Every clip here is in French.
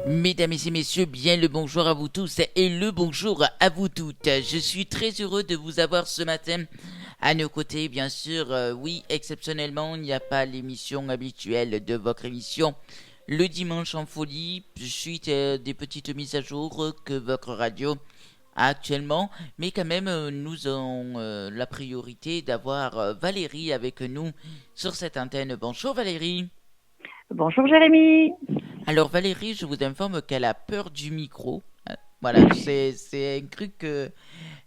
Mesdames et messieurs, bien le bonjour à vous tous et le bonjour à vous toutes. Je suis très heureux de vous avoir ce matin à nos côtés, bien sûr. Oui, exceptionnellement, il n'y a pas l'émission habituelle de votre émission le dimanche en folie, suite des petites mises à jour que votre radio a actuellement. Mais quand même, nous avons la priorité d'avoir Valérie avec nous sur cette antenne. Bonjour Valérie. Bonjour Jérémy. Alors Valérie, je vous informe qu'elle a peur du micro. Voilà, c'est un truc que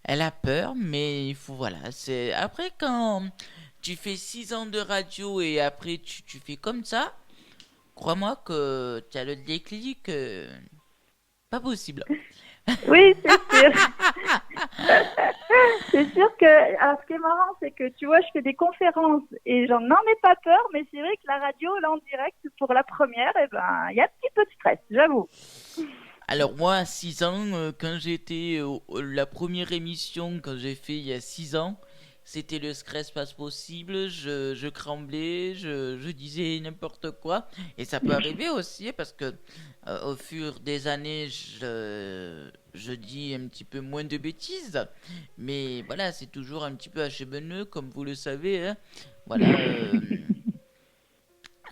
elle a peur, mais il faut voilà. C'est après quand tu fais 6 ans de radio et après tu fais comme ça, crois-moi que tu as le déclic, pas possible. Oui, c'est sûr. C'est sûr que, alors ce qui est marrant, c'est que tu vois, je fais des conférences et j'en ai pas peur, mais c'est vrai que la radio, là en direct, pour la première, eh ben, il y a un petit peu de stress, j'avoue. Alors moi, à 6 ans, quand j'étais la première émission quand j'ai fait il y a 6 ans, c'était le stress pas possible, je tremblais, je disais n'importe quoi. Et ça peut arriver aussi parce que au fur des années, je dis un petit peu moins de bêtises. Mais voilà, c'est toujours un petit peu achemineux, comme vous le savez, hein. Voilà.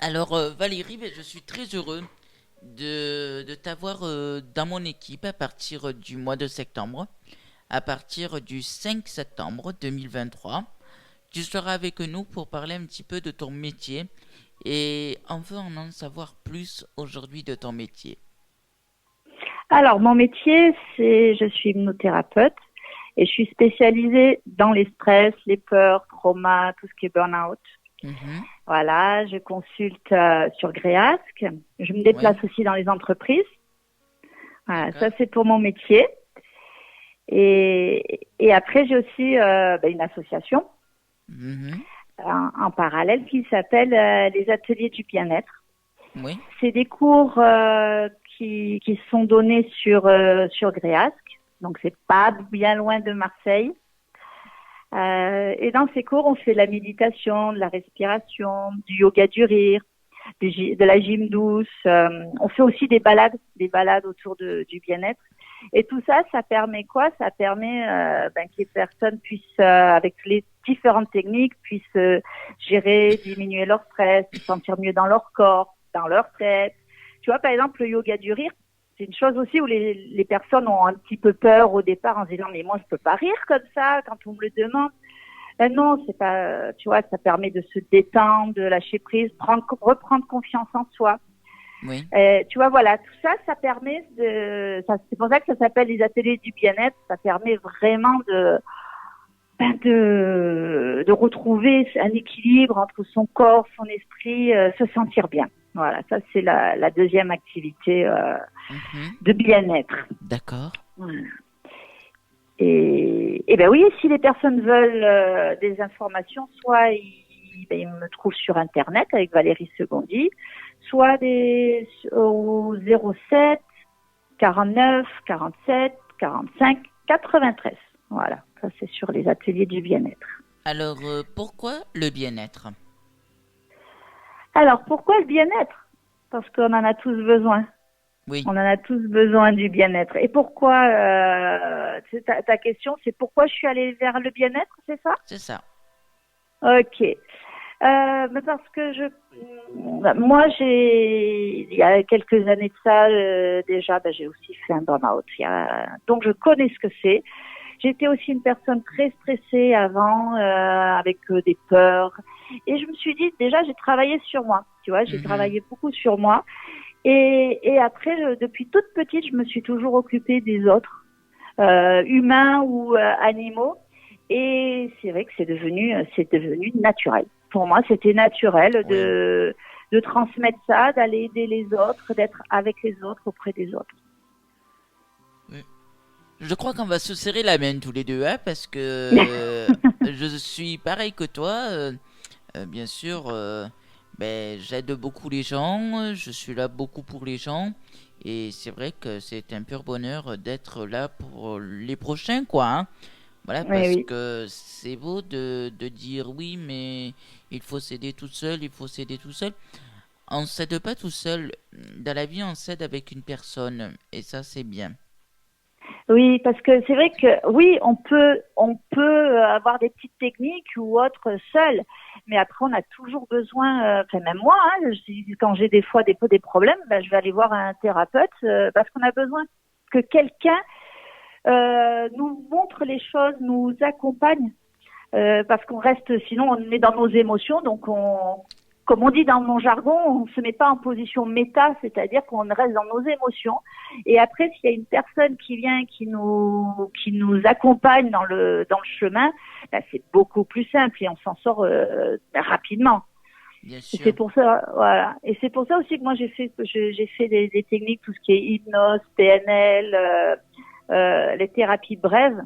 Alors Valérie, ben, je suis très heureux de t'avoir dans mon équipe à partir du mois de septembre, à partir du 5 septembre 2023. Tu seras avec nous pour parler un petit peu de ton métier et on veut en savoir plus aujourd'hui de ton métier. Alors, mon métier, je suis hypnothérapeute et je suis spécialisée dans les stress, les peurs, traumas, tout ce qui est burn-out. Mhm. Voilà, je consulte sur Gréasque. Je me Oui, déplace aussi dans les entreprises. Voilà, ça d'accord. c'est pour mon métier. Et après, j'ai aussi une association Mhm. en parallèle qui s'appelle les ateliers du bien-être. Oui, C'est des cours qui sont donnés sur Gréasque, donc c'est pas bien loin de Marseille. Et dans ces cours, on fait de la méditation, de la respiration, du yoga du rire, de la gym douce. On fait aussi des balades autour du bien-être. Et tout ça, ça permet quoi? Ça permet que les personnes puissent, avec les différentes techniques, puissent gérer, diminuer leur stress, se sentir mieux dans leur corps, dans leur tête. Tu vois, par exemple, le yoga du rire, c'est une chose aussi où les personnes ont un petit peu peur au départ en se disant mais moi je peux pas rire comme ça quand on me le demande. Ben non, c'est pas, tu vois, ça permet de se détendre, de lâcher prise, reprendre confiance en soi. oui, Tu vois, voilà, tout ça, ça permet c'est pour ça que ça s'appelle les ateliers du bien-être. Ça permet vraiment de retrouver un équilibre entre son corps, son esprit, se sentir bien. Voilà, ça c'est la deuxième activité mhm. de bien-être. D'accord. Voilà. Et ben oui, si les personnes veulent des informations, soit ils me trouvent sur Internet avec Valérie Secondi, soit au 07 49 47 45 93. Voilà, ça c'est sur les ateliers du bien-être. Alors pourquoi le bien-être? Alors pourquoi le bien-être? Parce qu'on en a tous besoin. Oui, On en a tous besoin du bien-être. Et pourquoi ta question, c'est pourquoi je suis allée vers le bien-être, c'est ça? c'est ça. Ok. Mais parce que moi, il y a quelques années de ça, déjà, j'ai aussi fait un burn-out. Donc, je connais ce que c'est. J'étais aussi une personne très stressée avant, avec des peurs. Et je me suis dit, déjà, j'ai travaillé sur moi. Tu vois, j'ai Mhm. travaillé beaucoup sur moi. Et après, depuis toute petite, je me suis toujours occupée des autres, humains ou animaux. Et c'est vrai que c'est devenu naturel. Pour moi, c'était naturel Oui. de transmettre ça, d'aller aider les autres, d'être avec les autres, auprès des autres. Oui. Je crois qu'on va se serrer la main tous les deux, hein, parce que je suis pareil que toi. Bien sûr, ben, j'aide beaucoup les gens, je suis là beaucoup pour les gens, et c'est vrai que c'est un pur bonheur d'être là pour les prochains, quoi, hein. Voilà, Oui, parce oui. que c'est beau de dire oui, mais il faut s'aider tout seul, il faut s'aider tout seul. on s'aide pas tout seul. Dans la vie, on s'aide avec une personne. Et ça, c'est bien. Oui, parce que c'est vrai que oui, on peut avoir des petites techniques ou autres seuls, mais après on a toujours besoin. Enfin même moi, hein, quand j'ai des fois des problèmes, ben, je vais aller voir un thérapeute parce qu'on a besoin que quelqu'un nous montre les choses, nous accompagne, parce qu'on reste, sinon on est dans nos émotions, donc comme on dit dans mon jargon, on ne se met pas en position méta, c'est-à-dire qu'on reste dans nos émotions. Et après, s'il y a une personne qui vient, qui nous accompagne dans le chemin, là, c'est beaucoup plus simple et on s'en sort rapidement. Bien Et c'est sûr. pour ça, voilà. Et c'est pour ça aussi que moi j'ai fait des techniques, tout ce qui est hypnose, PNL, les thérapies brèves.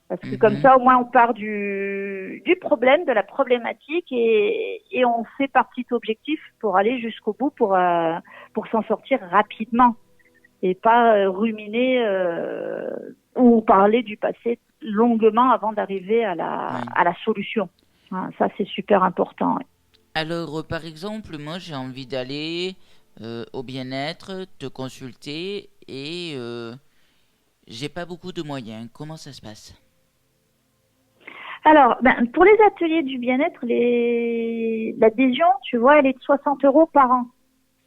Parce que comme Mhm. ça, au moins, on part du problème, de la problématique et on fait par petit objectif pour aller jusqu'au bout, pour s'en sortir rapidement et pas ruminer ou parler du passé longuement avant d'arriver à la, Oui. à la solution. Hein, ça, c'est super important. Ouais. Alors, par exemple, moi, j'ai envie d'aller au bien-être, te consulter et j'ai pas beaucoup de moyens. Comment ça se passe? Alors, pour les ateliers du bien-être, l'adhésion, tu vois, elle est de 60 euros par an.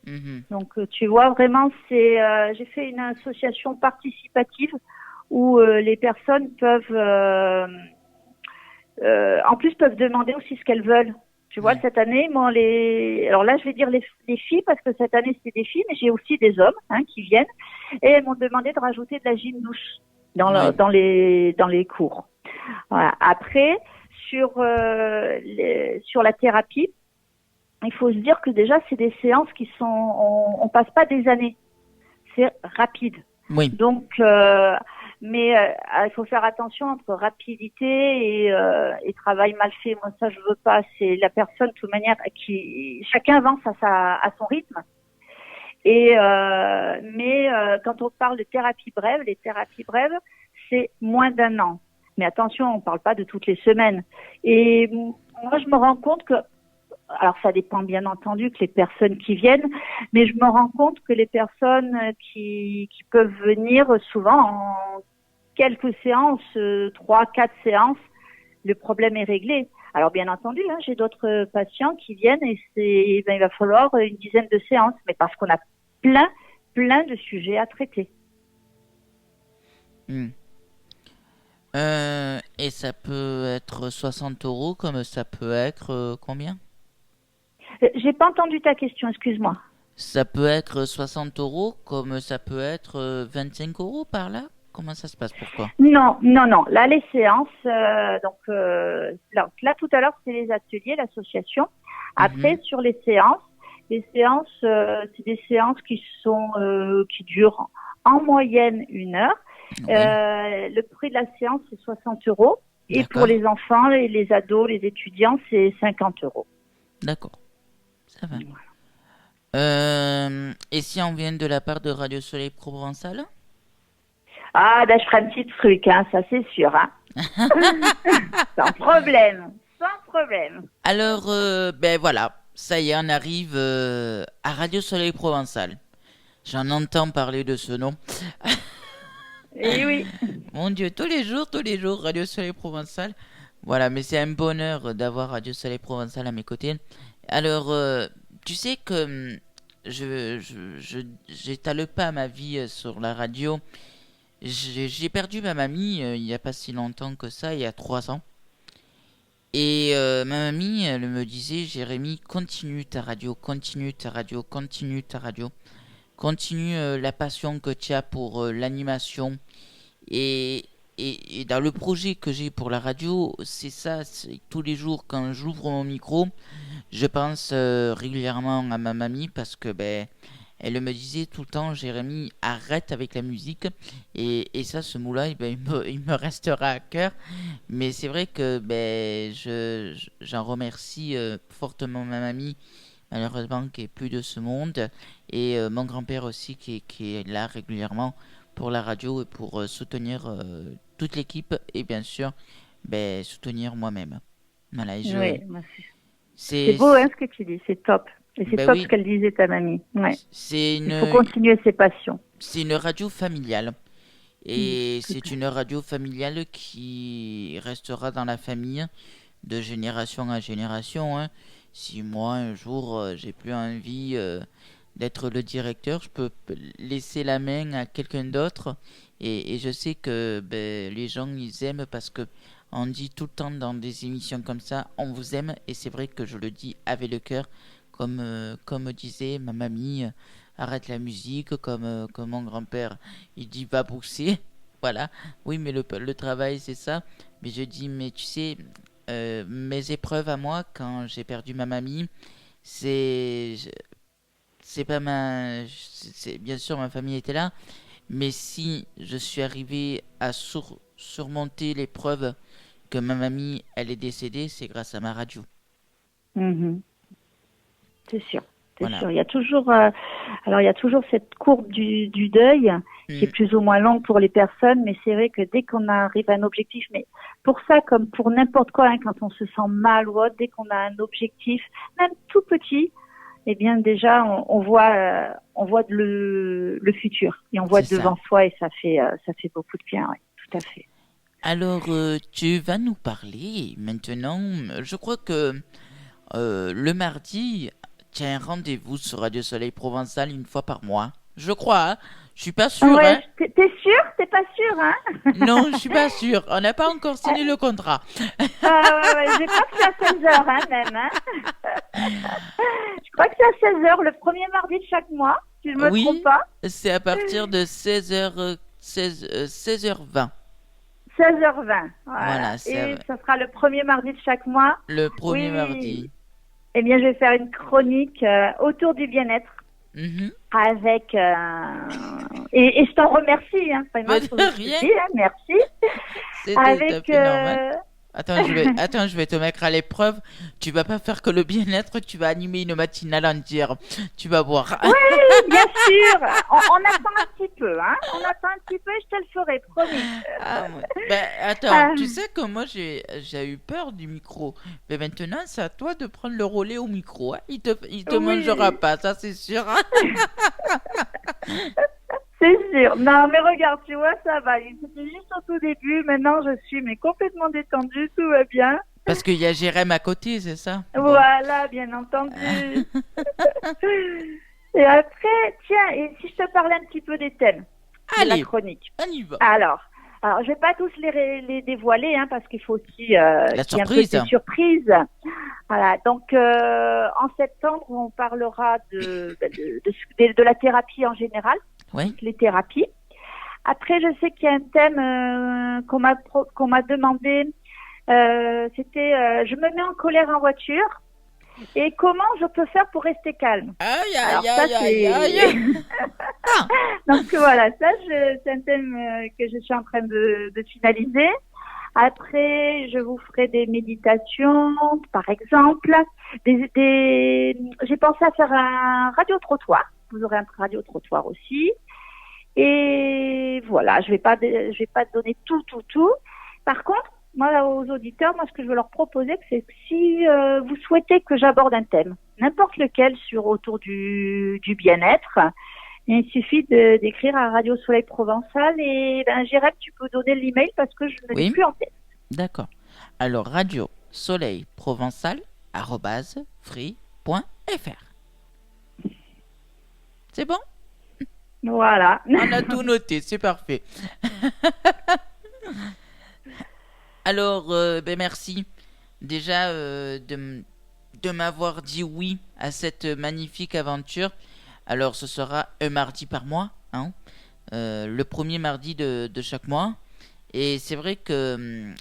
Mhm. Donc, tu vois, vraiment, j'ai fait une association participative où les personnes en plus, peuvent demander aussi ce qu'elles veulent. Tu vois, Oui. cette année, moi, alors là, je vais dire les filles parce que cette année, c'est des filles, mais j'ai aussi des hommes qui viennent et elles m'ont demandé de rajouter de la gym douche Oui. dans les cours. Voilà. Après, sur la thérapie, il faut se dire que déjà, c'est des séances on passe pas des années, c'est rapide. Oui. Donc, mais il faut faire attention entre rapidité et travail mal fait. Moi, ça, je veux pas. C'est la personne, de toute manière, chacun avance à son rythme. Mais quand on parle de thérapie brève, les thérapies brèves, c'est moins d'un an. Mais attention, on parle pas de toutes les semaines. Et moi, je me rends compte que, alors ça dépend bien entendu que les personnes qui viennent, mais je me rends compte que les personnes qui peuvent venir souvent en quelques séances, 3, 4 séances, le problème est réglé. Alors bien entendu, j'ai d'autres patients qui viennent et il va falloir une dizaine de séances, mais parce qu'on a plein, plein de sujets à traiter. Hmm. Et ça peut être 60 euros comme ça peut être combien? J'ai pas entendu ta question, excuse-moi. Ça peut être 60 euros comme ça peut être 25 euros par là? Comment ça se passe? Pourquoi? Non, non, non. Là, les séances, là, tout à l'heure, c'est les ateliers, l'association. Après, Mhm. sur les séances, c'est des séances qui durent en moyenne 1 heure. Oui, Le prix de la séance, c'est 60 euros. Et pour d'accord, les enfants, les ados, les étudiants, c'est 50 euros. d'accord, ça va. Et si on vient de la part de Radio Soleil Provençal? Ah, ben, je ferai un petit truc, ça c'est sûr, Sans problème, sans problème. Alors, ben voilà, ça y est, on arrive à Radio Soleil Provençal. J'en entends parler de ce nom. Et oui. Mon Dieu, tous les jours, Radio Soleil Provençal. Voilà, mais c'est un bonheur d'avoir Radio Soleil Provençal à mes côtés. Alors, tu sais que j'étale pas ma vie sur la radio. J'ai perdu ma mamie il n'y a pas si longtemps que ça, il y a 3 ans. Et ma mamie, elle me disait, Jérémy, continue ta radio, continue ta radio, continue ta radio, continue la passion que tu as pour l'animation. Et, et dans le projet que j'ai pour la radio, c'est ça, c'est tous les jours quand j'ouvre mon micro, je pense régulièrement à ma mamie parce que ben elle me disait tout le temps, Jérémy, arrête avec la musique. Et ça, ce mot-là, eh ben, il me restera à cœur. Mais c'est vrai que ben, j'en remercie fortement ma mamie, malheureusement, qui est plus de ce monde. Et mon grand-père aussi, qui est là régulièrement pour la radio et pour soutenir toute l'équipe. Et bien sûr, ben, soutenir moi-même. Voilà, et Oui, c'est c'est, beau ce que tu dis, c'est top. Et c'est Ben top ce oui, qu'elle disait, ta mamie. Ouais. c'est Il faut une, continuer ses passions. c'est une radio familiale. Et Tout c'est à une radio familiale qui restera dans la famille de génération en génération, hein. Si moi, un jour, j'ai plus envie d'être le directeur, je peux laisser la main à quelqu'un d'autre. Et je sais que ben, les gens, ils aiment parce que on dit tout le temps dans des émissions comme ça, on vous aime. Et c'est vrai que je le dis avec le cœur, comme disait ma mamie, arrête la musique, comme mon grand-père, il dit va pousser. Voilà, oui, mais le travail, c'est ça. Mais je dis, mais tu sais, mes épreuves à moi, quand j'ai perdu ma mamie, c'est c'est pas ma bien sûr ma famille était là, mais si je suis arrivé à surmonter l'épreuve que ma mamie elle est décédée, c'est grâce à ma radio. Mhm. C'est sûr, c'est Voilà. sûr. Il y a toujours, alors il y a toujours cette courbe du deuil qui est Mm, plus ou moins longue pour les personnes, mais c'est vrai que dès qu'on arrive à un objectif, mais pour ça comme pour n'importe quoi, hein, quand on se sent mal ou autre, dès qu'on a un objectif, même tout petit, eh bien déjà on voit le futur et on voit c'est ça. devant soi et ça fait beaucoup de bien, oui, tout à fait. Alors, tu vas nous parler maintenant. Je crois que le mardi, tu as un rendez-vous sur Radio Soleil Provençal une fois par mois. Je crois, hein. Je suis pas sûr, Ouais, hein. t'es sûr? T'es pas sûr, hein? Non, je suis pas sûr. On n'a pas encore signé le contrat. Ah, ouais, j'ai pas que c'est à 16 heures, hein, même, hein. Je crois que c'est à 16 heures, le premier mardi de chaque mois, si je me trompe Oui, pas. c'est à partir de 16h, 16h20. 16h20, voilà. Voilà, Et ça sera le premier mardi de chaque mois. le premier Oui, mardi. eh bien, je vais faire une chronique autour du bien-être Mhm. avec... et je t'en remercie, hein, vraiment, Bah, il faut que je de te rien, dise, hein, merci. c'est tout à Avec... fait normal. Attends, je vais te mettre à l'épreuve. Tu vas pas faire que le bien-être, tu vas animer une matinale entière. Tu vas voir. Oui, bien sûr. On attend un petit peu, hein. On attend un petit peu et je te le ferai, promis. Ah, ouais. Ben, attends, Ah, tu sais que moi j'ai eu peur du micro. Mais maintenant, c'est à toi de prendre le relais au micro, hein. Il te mangera oui, pas, ça c'est sûr, hein. c'est sûr. Non, mais regarde, tu vois, ça va. C'était juste au tout début. Maintenant, je suis mais complètement détendue. Tout va bien. Parce qu'il y a Jérém à côté, c'est ça? Bon. Voilà, bien entendu. Et après, tiens, et si je te parlais un petit peu des thèmes de la Allez, chronique. on y va. Alors, je vais pas tous les dévoiler, hein, parce qu'il faut aussi La qu'il y ait un peu surprise. de surprise. Voilà. Donc, en septembre, on parlera de la thérapie en général, Oui. toutes les thérapies. Après, je sais qu'il y a un thème qu'on m'a demandé. C'était je me mets en colère en voiture et comment je peux faire pour rester calme. Aïe, Alors aïe, ça aïe, aïe, c'est aïe. Ah, donc voilà, ça c'est un thème que je suis en train de finaliser. Après, je vous ferai des méditations, par exemple. J'ai pensé à faire un radio-trottoir. Vous aurez un radio-trottoir aussi. Et voilà, je vais pas te donner tout. Par contre, moi, aux auditeurs, moi, ce que je veux leur proposer, c'est que si vous souhaitez que j'aborde un thème, n'importe lequel autour du bien-être, il suffit d'écrire à Radio Soleil Provençal et ben, Jérém, tu peux donner l'email parce que je ne l'ai oui, plus en tête. d'accord. Alors, radio soleil provençal free.fr. C'est bon? Voilà. On a tout noté, c'est parfait. Alors, ben merci déjà de m'avoir dit oui à cette magnifique aventure. Alors, ce sera un mardi par mois, hein, le premier mardi de chaque mois. Et c'est vrai que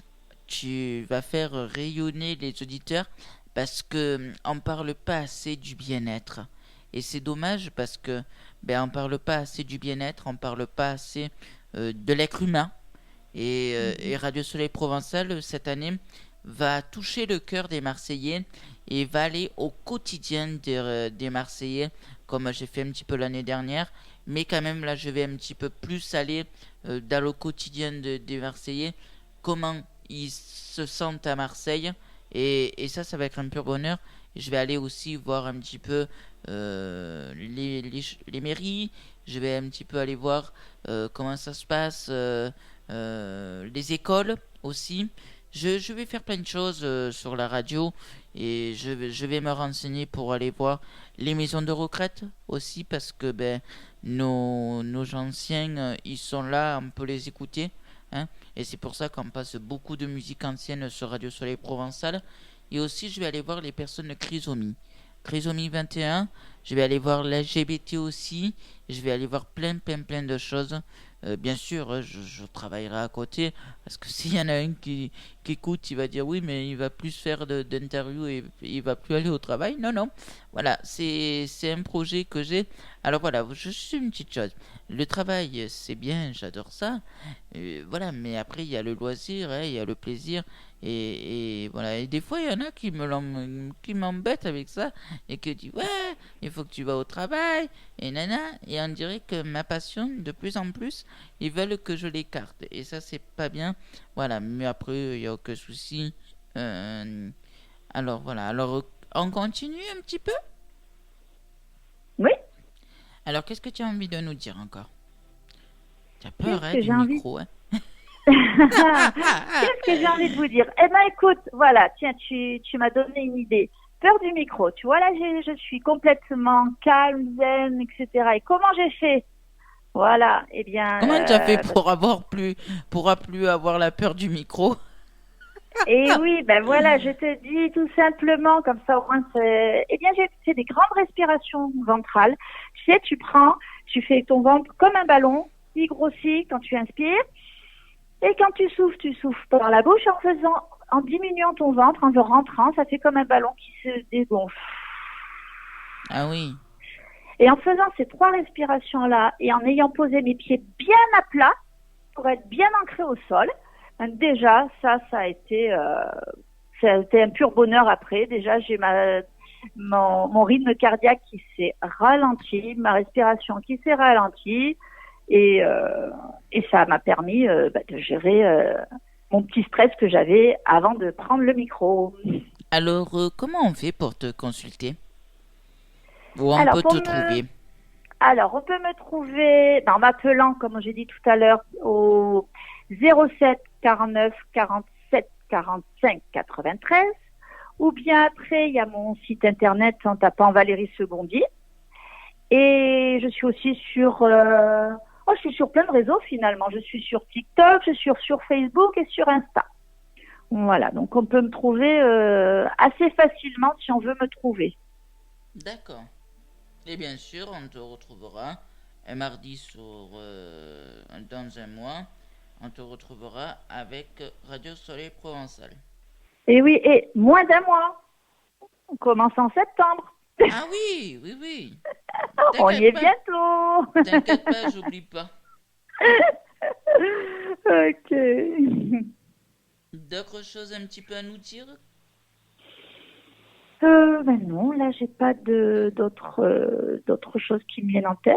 tu vas faire rayonner les auditeurs parce que on parle pas assez du bien-être. Et c'est dommage parce que ben on parle pas assez du bien-être, on parle pas assez de l'être humain. Et Radio Soleil Provençal, cette année, va toucher le cœur des Marseillais et va aller au quotidien des Marseillais, comme j'ai fait un petit peu l'année dernière. Mais quand même, là, je vais un petit peu plus aller dans le quotidien des Marseillais, comment ils se sentent à Marseille. Et ça va être un pur bonheur. Je vais aller aussi voir un petit peu les mairies. Je vais un petit peu aller voir comment ça se passe, les écoles aussi. Je vais faire plein de choses sur la radio et je vais me renseigner pour aller voir les maisons de retraite aussi parce que ben, nos anciens, ils sont là, on peut les écouter. Hein, et c'est pour ça qu'on passe beaucoup de musique ancienne sur Radio Soleil Provençal. Et aussi, je vais aller voir les personnes Chrysomie. Chrysomie 21, je vais aller voir l'LGBT aussi. Je vais aller voir plein de choses. Bien sûr, je travaillerai à côté. Parce que s'il y en a un qui écoute, il va dire oui, mais il va plus faire d'interviews et il va plus aller au travail. Non, non. Voilà, c'est un projet que j'ai. Alors voilà, je suis une petite chose. Le travail, c'est bien, j'adore ça. Voilà, mais après, il y a le loisir, hein, il y a le plaisir. Et voilà, et des fois, il y en a qui m'embêtent avec ça et qui disent ouais, il faut que tu vas au travail et nana. Et on dirait que ma passion, de plus en plus, ils veulent que je l'écarte. Et ça, c'est pas bien. Voilà, mais après, il n'y a aucun souci. Euh, alors voilà, alors on continue un petit peu. Oui, Alors, qu'est-ce que tu as envie de nous dire encore? Tu as peur, qu'est-ce hein, que du j'ai envie micro, hein? Qu'est-ce que j'ai envie de vous dire? Eh ben, écoute, voilà, tiens, tu m'as donné une idée. Peur du micro. Tu vois, là, je suis complètement calme, zen, etc. Et comment j'ai fait? Voilà, eh bien, Comment tu as fait pour plus avoir la peur du micro? et oui, ben voilà, je te dis tout simplement, comme ça au moins, eh bien, j'ai fait des grandes respirations ventrales. Tu sais, tu fais ton ventre comme un ballon, il grossit quand tu inspires. Et quand tu souffles par la bouche en diminuant ton ventre, en rentrant, ça fait comme un ballon qui se dégonfle. Ah oui. Et en faisant ces 3 respirations-là et en ayant posé mes pieds bien à plat pour être bien ancré au sol, déjà, ça a été un pur bonheur après. Déjà, j'ai mon rythme cardiaque qui s'est ralenti, ma respiration qui s'est ralentie. Et ça m'a permis de gérer mon petit stress que j'avais avant de prendre le micro. Alors, comment on fait pour te consulter? Où on Alors, peut te trouver? on peut me trouver en m'appelant, comme j'ai dit tout à l'heure, au 07 49 47 45 93. Ou bien après, il y a mon site internet en tapant Valérie Secondy. Et je suis aussi je suis sur plein de réseaux finalement. Je suis sur TikTok, je suis sur Facebook et sur Insta. Voilà, donc on peut me trouver assez facilement si on veut me trouver. D'accord. Et bien sûr, on te retrouvera un mardi dans un mois. On te retrouvera avec Radio Soleil Provençal. Et oui, et moins d'un mois. On commence en septembre. Ah oui, oui, oui. On y est T'inquiète pas. bientôt. T'inquiète pas, j'oublie pas. Ok. D'autres choses un petit peu à nous dire? Ben non, là j'ai pas d'autres choses qui me viennent en tête.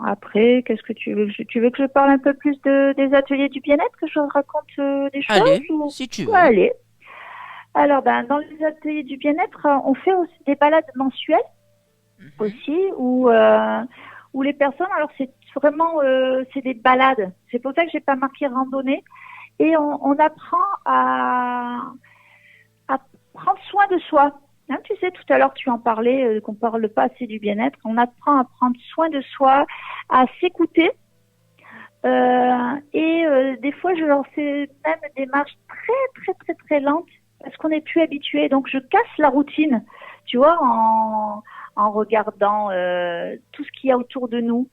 Après, qu'est-ce que tu veux? Tu veux que je parle un peu plus des ateliers du bien-être, que je raconte des choses? Allez, si tu veux. Allez. Alors, dans les ateliers du bien-être, on fait aussi des balades mensuelles aussi, où les personnes, alors c'est vraiment, c'est des balades. C'est pour ça que j'ai pas marqué randonnée. Et on apprend à prendre soin de soi. Hein, tu sais, tout à l'heure, tu en parlais, qu'on parle pas assez du bien-être. On apprend à prendre soin de soi, à s'écouter. Des fois, je leur fais même des marches très lentes parce qu'on n'est plus habitué. Donc, je casse la routine, tu vois, en regardant tout ce qu'il y a autour de nous,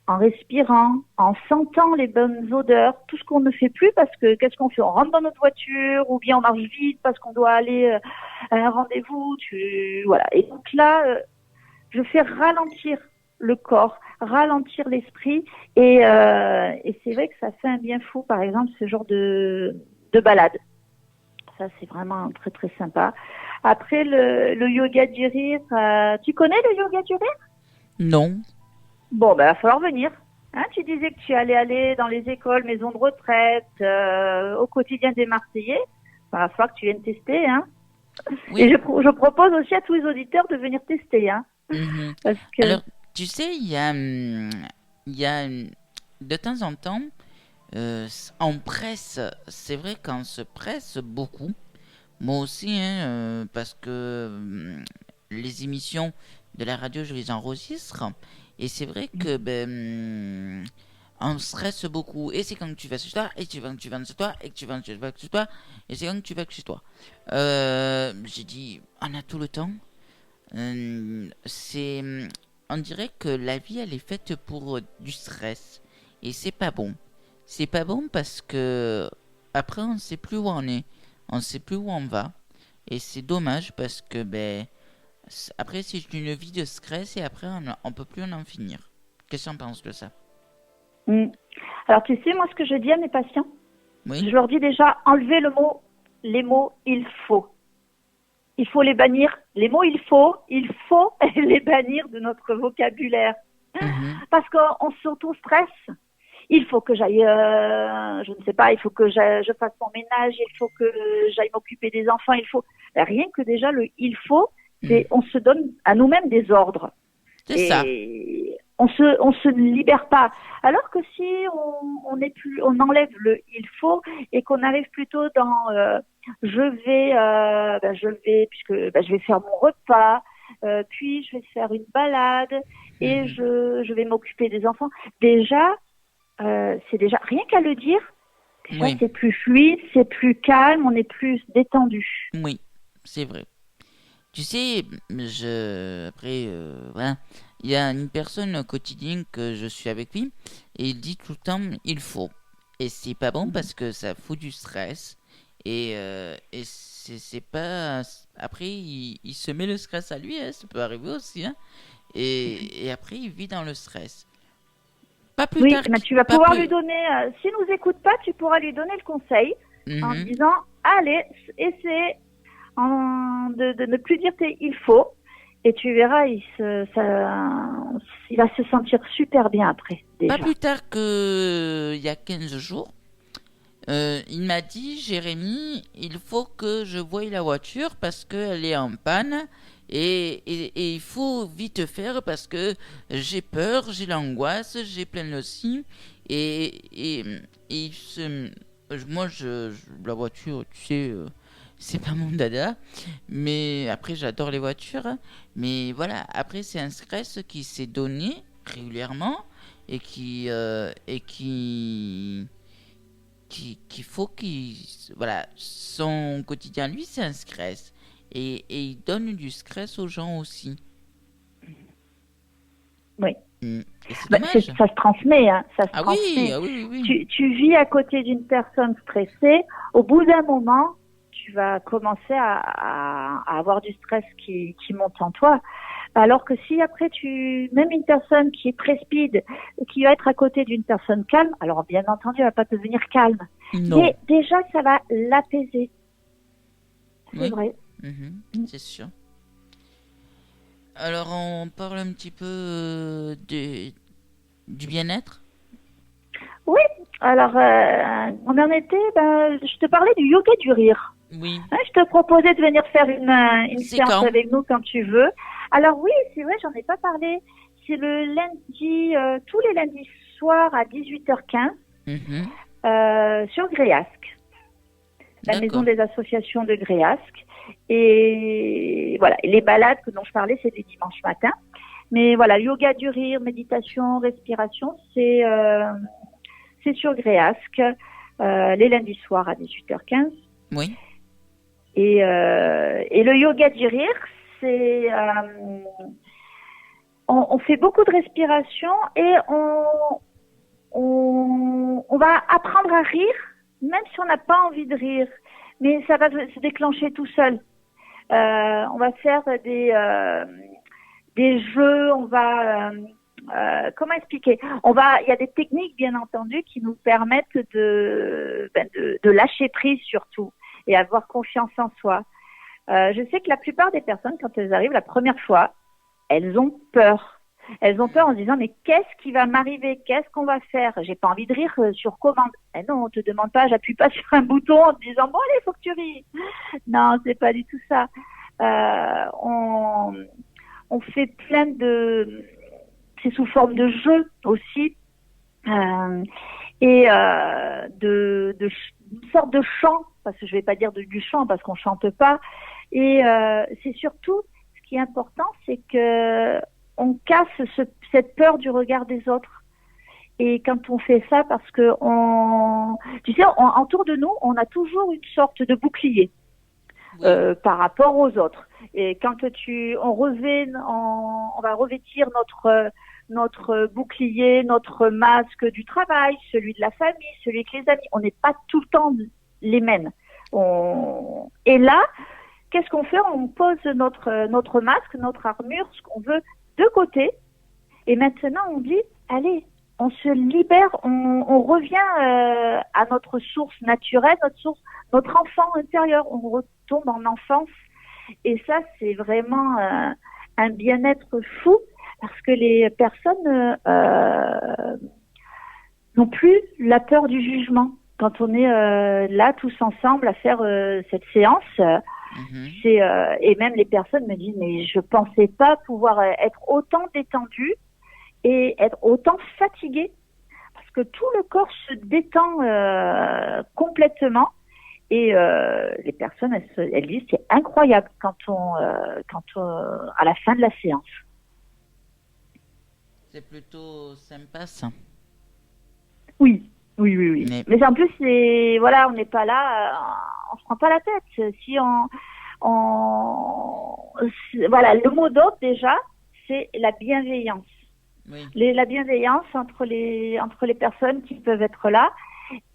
en respirant, en sentant les bonnes odeurs, tout ce qu'on ne fait plus parce que qu'est-ce qu'on fait? On rentre dans notre voiture ou bien on marche vite parce qu'on doit aller à un rendez-vous. Voilà. Et donc là, je fais ralentir le corps, ralentir l'esprit et c'est vrai que ça fait un bien fou, par exemple, ce genre de balade. Ça, c'est vraiment très sympa. Après, le yoga du rire, tu connais le yoga du rire? Non. Bon, il va falloir venir. Hein, tu disais que tu allais aller dans les écoles, maisons de retraite, au quotidien des Marseillais. Il va falloir que tu viennes tester. Hein. Oui. Et je propose aussi à tous les auditeurs de venir tester, hein, Mhm. parce que Alors, tu sais, il y a de temps en temps, on presse, c'est vrai qu'on se presse beaucoup. Moi aussi, hein, parce que les émissions de la radio, je les enregistre. Et c'est vrai que on stresse beaucoup. Et c'est quand tu vas chez toi, et tu vas, tu vas chez toi, et que tu vas chez toi, et c'est quand tu vas chez toi. J'ai dit, on a tout le temps. C'est, on dirait que la vie, elle est faite pour du stress. Et c'est pas bon. C'est pas bon parce que après, on ne sait plus où on est. On ne sait plus où on va. Et c'est dommage parce que, après, c'est une vie de stress et après, on peut plus en finir. Qu'est-ce que tu en penses de ça? mm. Alors tu sais, moi ce que je dis à mes patients, je Oui. leur dis déjà enlever les mots il faut. Il faut les bannir. Les mots il faut les bannir de notre vocabulaire. Mhm. Parce qu'on s'auto-stresse. Il faut que j'aille, je ne sais pas, il faut que je fasse mon ménage, il faut que j'aille m'occuper des enfants, il faut. Ben, rien que déjà le il faut, Mhm. c'est on se donne à nous-mêmes des ordres C'est ça. et on se libère pas. Alors que si on est plus, on enlève le il faut et qu'on arrive plutôt dans je vais puisque je vais faire mon repas, puis je vais faire une balade et Mhm. je vais m'occuper des enfants. Déjà c'est déjà rien qu'à le dire, déjà Oui, c'est plus fluide, c'est plus calme, on est plus détendu. oui, c'est vrai. Tu sais, après, voilà, il y a une personne au quotidien que je suis avec lui et il dit tout le temps il faut. Et c'est pas bon parce que ça fout du stress et c'est pas. Après, il se met le stress à lui, hein, ça peut arriver aussi, hein, et après, il vit dans le stress. Pas plus Oui, tard, mais tu vas pas pouvoir lui plus. donner, s'il nous écoute pas, tu pourras lui donner le conseil en Mhm. disant allez, essaie de ne plus dire il faut et tu verras, il va se sentir super bien après Pas déjà. plus tard que il y a 15 jours. Il m'a dit, Jérémy, il faut que je voie la voiture parce qu'elle est en panne et il faut vite faire parce que j'ai peur, j'ai l'angoisse, j'ai plein le ci et moi, la voiture, tu sais, c'est pas mon dada, mais après j'adore les voitures, hein. Mais voilà, après c'est un stress qui s'est donné régulièrement et qu'il faut qu'il. Voilà, son quotidien, lui, c'est un stress. Et il donne du stress aux gens aussi. Oui. Et c'est dommage. Ça se transmet, hein, ça se Ah oui, transmet. ah oui, oui, oui. Tu vis à côté d'une personne stressée, au bout d'un moment, tu vas commencer à avoir du stress qui monte en toi. Alors que si après même une personne qui est très speed, qui va être à côté d'une personne calme, alors bien entendu, elle va pas devenir calme. Non. Mais déjà, ça va l'apaiser. C'est Oui, vrai. mhm, c'est sûr. Alors, on parle un petit peu du bien-être. Oui. Alors, on en était, je te parlais du yoga du rire. Oui. Ouais, je te proposais de venir faire une C'est séance quand? avec nous quand tu veux. Alors oui, c'est vrai, j'en ai pas parlé. C'est le lundi, tous les lundis soirs à 18h15 Mhm, sur Gréasque, la maison d'accord. des associations de Gréasque. Et voilà, et les balades dont je parlais, c'est les dimanches matins. Mais voilà, yoga du rire, méditation, respiration, c'est sur Gréasque, les lundis soirs à 18h15. Oui. Et le yoga du rire, c'est on fait beaucoup de respiration et on va apprendre à rire, même si on n'a pas envie de rire, mais ça va se déclencher tout seul. On va faire des jeux, on va comment expliquer? Il y a des techniques bien entendu qui nous permettent de lâcher prise surtout et avoir confiance en soi. Je sais que la plupart des personnes, quand elles arrivent la première fois, elles ont peur. Elles ont peur en se disant mais qu'est-ce qui va m'arriver? Qu'est-ce qu'on va faire? J'ai pas envie de rire sur commande. Eh non, on te demande pas, j'appuie pas sur un bouton en te disant bon allez, faut que tu ris. Non, c'est pas du tout ça. On fait plein de, c'est sous forme de jeu aussi, et une sorte de chant, parce que je vais pas dire du chant parce qu'on chante pas. Et c'est surtout ce qui est important, c'est que on casse cette peur du regard des autres. Et quand on fait ça, parce que tu sais, autour de nous, on a toujours une sorte de bouclier par rapport aux autres. Et quand on va revêtir notre bouclier, notre masque du travail, celui de la famille, celui avec les amis. On n'est pas tout le temps les mêmes. Et là, qu'est-ce qu'on fait? On pose notre masque, notre armure, ce qu'on veut, de côté. Et maintenant, on dit, allez, on se libère, on revient à notre source naturelle, notre enfant intérieur. On retombe en enfance. Et ça, c'est vraiment un bien-être fou, parce que les personnes n'ont plus la peur du jugement. Quand on est là tous ensemble à faire cette séance, et même les personnes me disent mais je pensais pas pouvoir être autant détendue et être autant fatiguée, parce que tout le corps se détend complètement. Et les personnes, elles disent c'est incroyable quand à la fin de la séance. C'est plutôt sympa ça. Oui. Mais en plus, on n'est pas là, on se prend pas la tête. Si voilà, le mot d'ordre déjà, c'est la bienveillance. Oui. La bienveillance entre les personnes qui peuvent être là.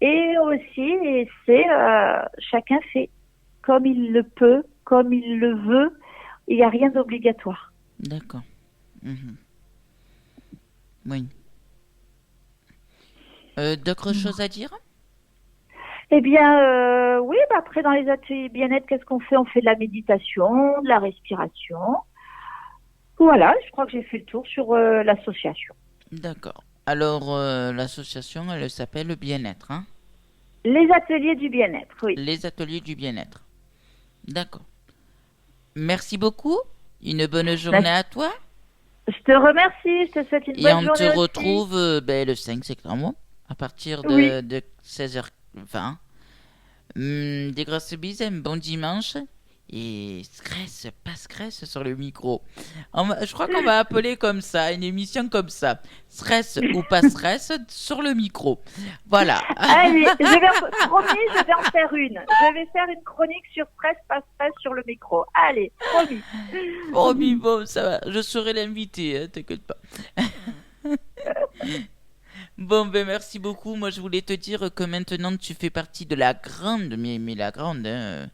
Et aussi, c'est chacun fait comme il le peut, comme il le veut. Il n'y a rien d'obligatoire. D'accord. Oui. D'autres choses à dire? Eh bien, oui. Après, dans les ateliers bien-être, qu'est-ce qu'on fait? On fait de la méditation, de la respiration. Voilà, je crois que j'ai fait le tour sur l'association. D'accord. Alors, l'association, elle s'appelle Bien-être, hein? Les ateliers du bien-être, oui. Les ateliers du bien-être. D'accord. Merci beaucoup. Une bonne journée à toi. Je te remercie. Je te souhaite une bonne journée. Et on te retrouve le 5 septembre à partir de 16h20. Des grosses bises, un bon dimanche. Et pas stress sur le micro. Je crois qu'on va appeler comme ça, une émission comme ça. Stress ou pas stress sur le micro. Voilà. Allez, je vais en faire une. Je vais faire une chronique sur stress, pas stress sur le micro. Allez, promis. Promis, bon, ça va. Je serai l'invité, hein, t'inquiète pas. Bon, merci beaucoup. Moi, je voulais te dire que maintenant, tu fais partie de la grande, mais la grande, hein,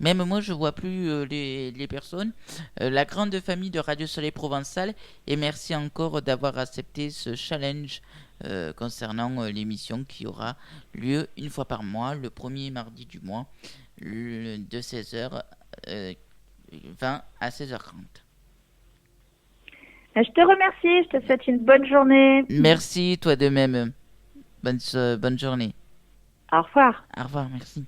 même moi, je vois plus les personnes. La grande famille de Radio Soleil Provençal. Et merci encore d'avoir accepté ce challenge concernant l'émission qui aura lieu une fois par mois, le premier mardi du mois, de 16h20 à 16h30. Je te remercie. Je te souhaite une bonne journée. Merci, toi de même. Bonne journée. Au revoir. Au revoir, merci.